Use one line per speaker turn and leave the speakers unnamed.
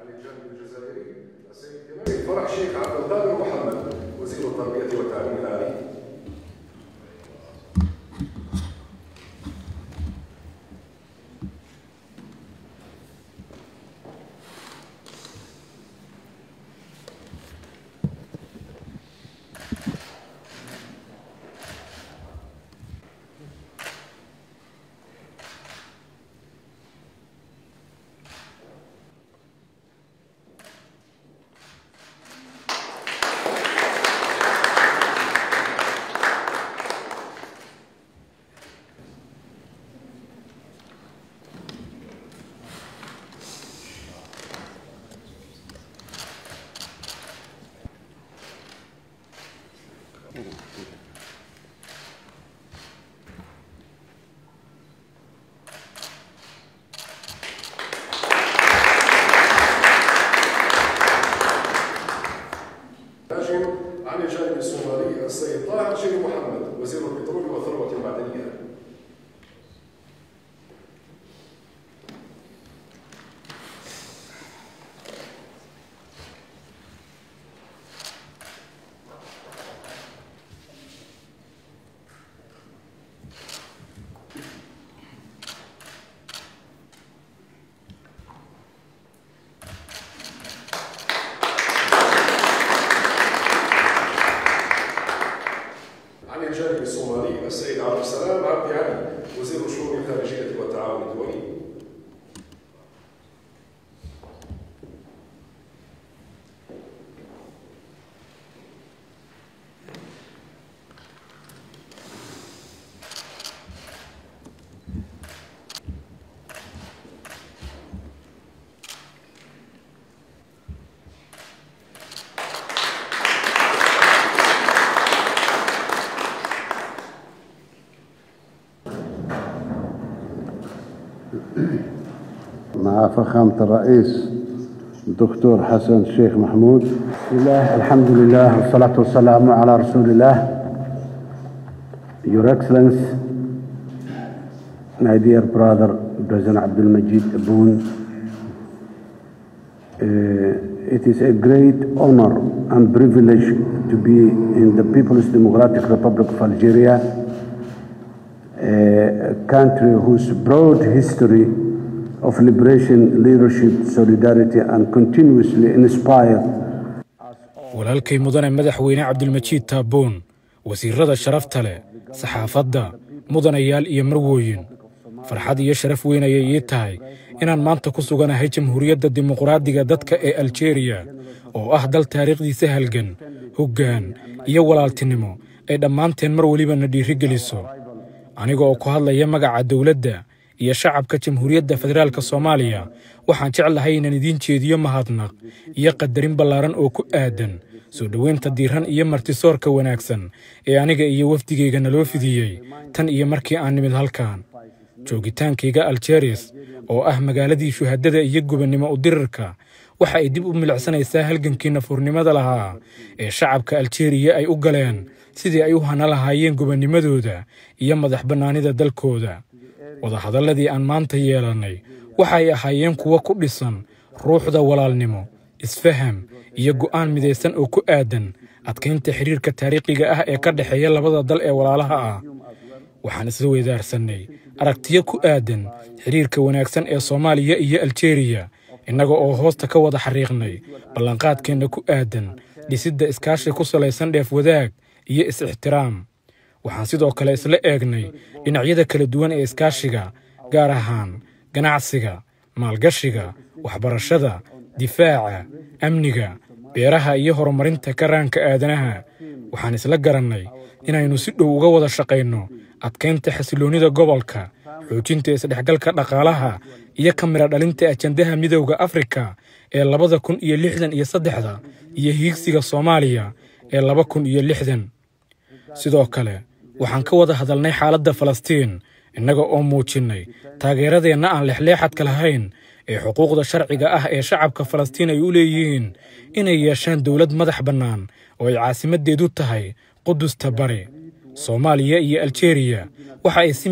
عن الجانب الجزائري السيد فرح شيخ عبد القادر محمد وزير التربية والتعليم العالي. عن الجانب الصومالي السيد طاهر شيخ محمد وزير البترول والثروة المعدنية. عن الجانب الصومالي السيد عبد السلام عبد علي وزير الشؤون الخارجية والتعاون الدولي.
مع فخامة الرئيس الدكتور حسن الشيخ محمود. بسم الله، الحمد لله والصلاة والسلام على رسول الله. Your Excellency, my dear brother President Abdelmajid Tebboune, it is a great honor and privilege to be in the People's Democratic Republic of Algeria, a country whose broad history of liberation, leadership, solidarity, and continuously inspired.
walaalkay mudane madaxweyne Cabdilmajiid Tebboune, wasiirada sharafta leh, saxaafadda, mudanayaal iyo marwooyin, farxad iyo sharaf weyn ayay ii tahay inaan maanta ku suganahay Jamhuuriyadda Dimuqraadiga dadka ee Algeria oo ah dal taariikhdiisa halgan, hoggaan iyo walaaltinimo ay dhammaanteen mar waliba na dhiirigeliso. aniga oo ku hadlaya magaca dawladda iyo shacabka Jamhuuriyadda Federaalka Soomaaliya waxaan jeclahay inaan idin jeediyo mahadnaq iyo qadarin ballaaran oo ku aadan soo dhaweynta diiran iyo martisoorka wanaagsan ee aniga iyo wafdigeyga naloo fidiyey tan iyo markii aan nimid halkaan. joogitaankayga Algeria oo ah magaaladii shuhadada iyo gobonnimo u dirirka waxa ay dib u milicsanaysaa halgankii nafurnimada lahaa ee shacabka Algeria ay u galeen sidii ay u hana lahaayeen gobonnimadooda iyo madax bannaanida dalkooda. wadahadalladii aan maanta yeelanay waxa ay ahaayeen kuwa ku dhisan ruuxda walaalnimo, isfaham iyo go'aan midaysan oo ku aadan adkeynta xiriirka taariikhiga ah ee ka dhaxeeya labada dal ee walaalaha ah. waxaan isla weydaarsanay aragtiyo ku aadan xiriirka wanaagsan ee Soomaaliya iyo Algeria innaga oo hoosta ka wada xariiqnay ballanqaadkeena ku aadan dhisidda iskaashi ku salaysan dheef wadaag iyo is-ixtiraam. waxaan sidoo kale isla eegnay dhinacyada kala duwan ee iskaashiga, gaar ahaan ganacsiga, maalgashiga, waxbarashada, difaaca, amniga, beeraha iyo horumarinta karaanka aadanaha. waxaan isla garannay inaynu si dhow uga wada shaqayno adkeynta xasiloonida gobolka, xoojinta isdhexgalka dhaqaalaha iyo ka mira dhalinta ajandaha midowga Afrika ee 2063 iyo hiigsiga Soomaaliya ee 2060. sidoo kale waxaan ka wada hadalnay xaaladda Falastiin innaga oo muujinay taageeradeena aan lexleexadka lahayn ee xuquuqda sharciga ah ee shacabka Falastiin ay u leeyihiin inay yeeshaan dawlad madax bannaan oo ay caasimadeedu tahay Qudusta Bari. Soomaaliya iyo Algeria waxa ay si